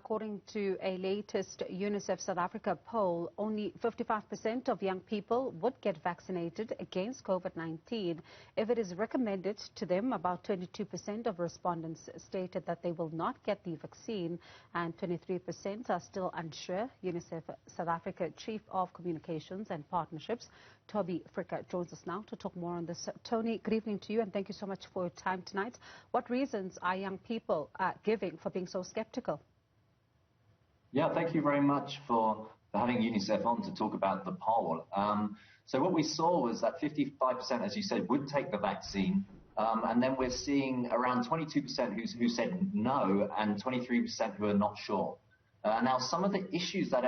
According to a latest UNICEF South Africa poll, only 55% of young people would get vaccinated against COVID-19 if it is recommended to them. About 22% of respondents stated that they will not get the vaccine, and 23% are still unsure. UNICEF South Africa Chief of Communications and Partnerships, Toby Fricker, joins us now to talk more on this. Tony, good evening to you, and thank you so much for your time tonight. What reasons are young people giving for being so skeptical? Yeah, thank you very much for having UNICEF on to talk about the poll. So what we saw was that 55%, as you said, would take the vaccine. And then we're seeing around 22% who said no and 23% who are not sure. Now, some of the issues that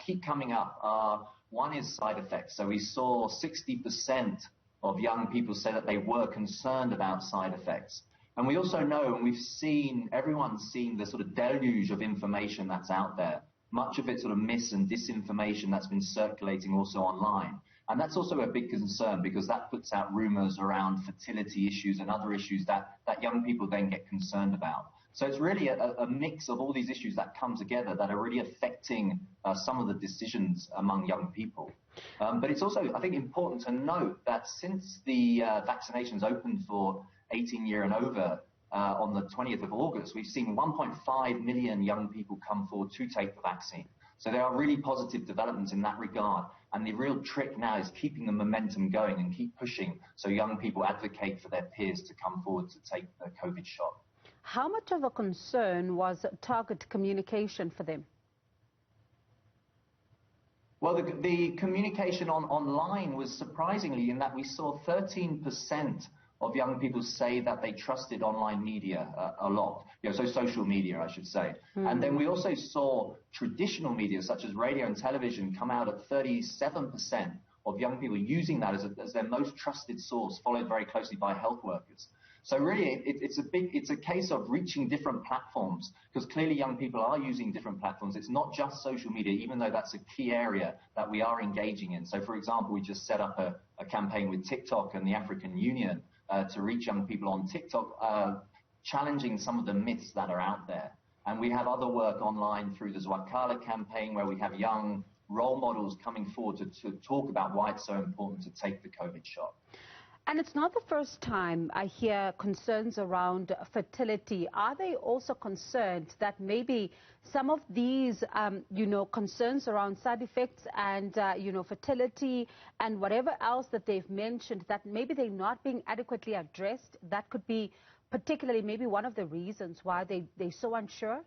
keep coming up are, one is side effects. So we saw 60% of young people say that they were concerned about side effects. And we also know, and everyone's seen the sort of deluge of information that's out there. Much of it sort of mis and disinformation that's been circulating also online. And that's also a big concern because that puts out rumors around fertility issues and other issues that young people then get concerned about. So it's really a mix of all these issues that come together that are really affecting some of the decisions among young people. But it's also, I think, important to note that since the vaccinations opened for 18 year and over on the 20th of August, we've seen 1.5 million young people come forward to take the vaccine. So there are really positive developments in that regard. And the real trick now is keeping the momentum going and keep pushing so young people advocate for their peers to come forward to take the COVID shot. How much of a concern was target communication for them? Well, the communication online was surprisingly in that we saw 13% of young people say that they trusted online media a lot, so social media, I should say. And then we also saw traditional media, such as radio and television, come out at 37% of young people using that as their most trusted source, followed very closely by health workers. So really, it's a case of reaching different platforms, because clearly young people are using different platforms. It's not just social media, even though that's a key area that we are engaging in. So, for example, we just set up a campaign with TikTok and the African Union to reach young people on TikTok, challenging some of the myths that are out there. And we have other work online through the Zwakala campaign, where we have young role models coming forward to talk about why it's so important to take the COVID shot. And it's not the first time I hear concerns around fertility. Are they also concerned that maybe some of these, concerns around side effects and, fertility and whatever else that they've mentioned, that maybe they're not being adequately addressed? That could be particularly maybe one of the reasons why they're so unsure?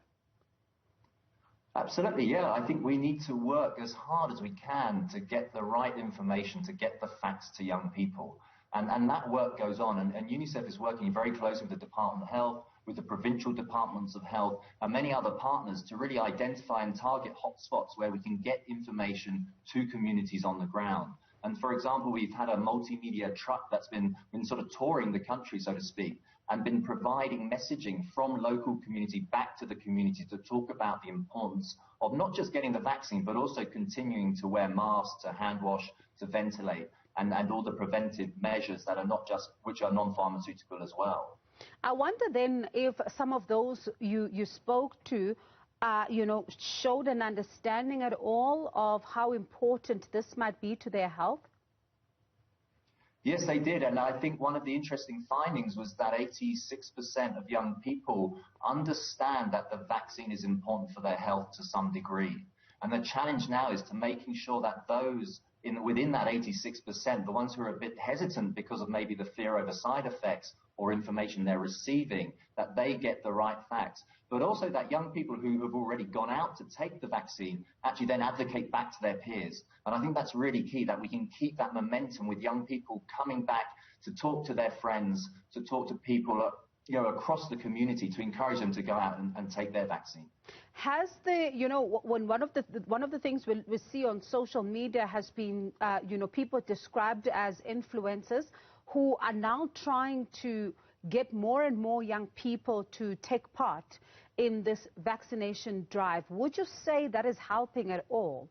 Absolutely, yeah. I think we need to work as hard as we can to get the right information, to get the facts to young people. And that work goes on, and UNICEF is working very closely with the Department of Health, with the provincial departments of health, and many other partners to really identify and target hotspots where we can get information to communities on the ground. And for example, we've had a multimedia truck that's been sort of touring the country, so to speak, and been providing messaging from local community back to the community to talk about the importance of not just getting the vaccine, but also continuing to wear masks, to hand wash, to ventilate, and all the preventive measures that are which are non-pharmaceutical as well. I wonder then if some of those you spoke to, showed an understanding at all of how important this might be to their health? Yes, they did. And I think one of the interesting findings was that 86% of young people understand that the vaccine is important for their health to some degree. And the challenge now is to making sure that those within that 86%, the ones who are a bit hesitant because of maybe the fear over side effects or information they're receiving, that they get the right facts. But also that young people who have already gone out to take the vaccine actually then advocate back to their peers. And I think that's really key, that we can keep that momentum with young people coming back to talk to their friends, to talk to people across the community, to encourage them to go out and take their vaccine. Has when one of the things we see on social media has been, people described as influencers who are now trying to get more and more young people to take part in this vaccination drive. Would you say that is helping at all?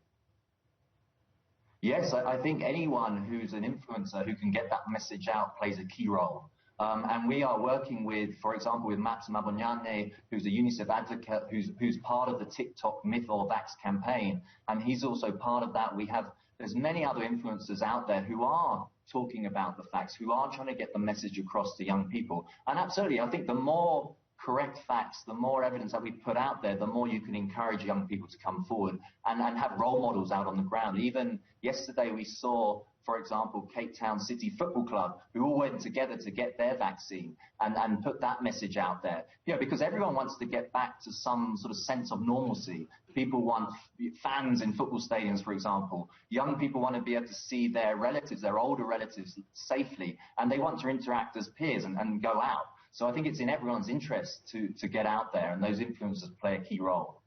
Yes, I think anyone who's an influencer who can get that message out plays a key role. And we are working with, for example, with Maps Mabonyane, who's a UNICEF advocate, who's part of the TikTok Myth or Vax campaign. And he's also part of that. There's many other influencers out there who are talking about the facts, who are trying to get the message across to young people. And absolutely, I think the more correct facts, the more evidence that we put out there, the more you can encourage young people to come forward and have role models out on the ground. Even yesterday we saw, for example, Cape Town City Football Club, who all went together to get their vaccine and put that message out there. Because everyone wants to get back to some sort of sense of normalcy. People want fans in football stadiums, for example. Young people want to be able to see their relatives, their older relatives, safely, and they want to interact as peers and go out. So I think it's in everyone's interest to get out there, and those influencers play a key role.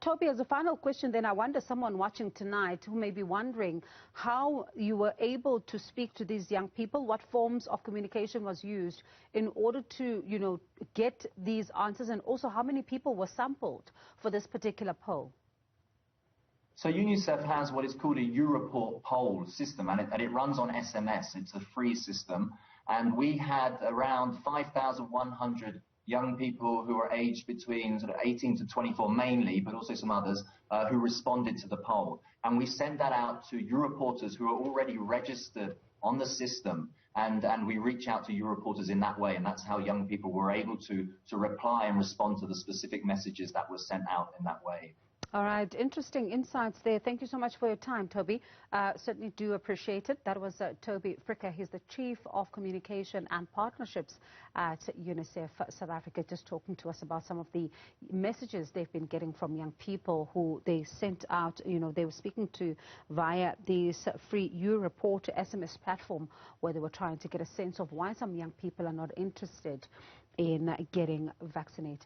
Toby, as a final question then, I wonder, someone watching tonight who may be wondering how you were able to speak to these young people, what forms of communication was used in order to, get these answers, and also how many people were sampled for this particular poll? So UNICEF has what is called a Europort poll system, and it runs on SMS. It's a free system. And we had around 5,100 young people who are aged between sort of 18 to 24 mainly, but also some others, who responded to the poll. And we send that out to Europorters who are already registered on the system. And we reach out to Europorters in that way. And that's how young people were able to reply and respond to the specific messages that were sent out in that way. All right, interesting insights there. Thank you so much for your time, Toby. Certainly do appreciate it. That was Toby Fricker. He's the Chief of Communication and Partnerships at UNICEF South Africa, just talking to us about some of the messages they've been getting from young people who they sent out, they were speaking to via this free Europort SMS platform, where they were trying to get a sense of why some young people are not interested in getting vaccinated.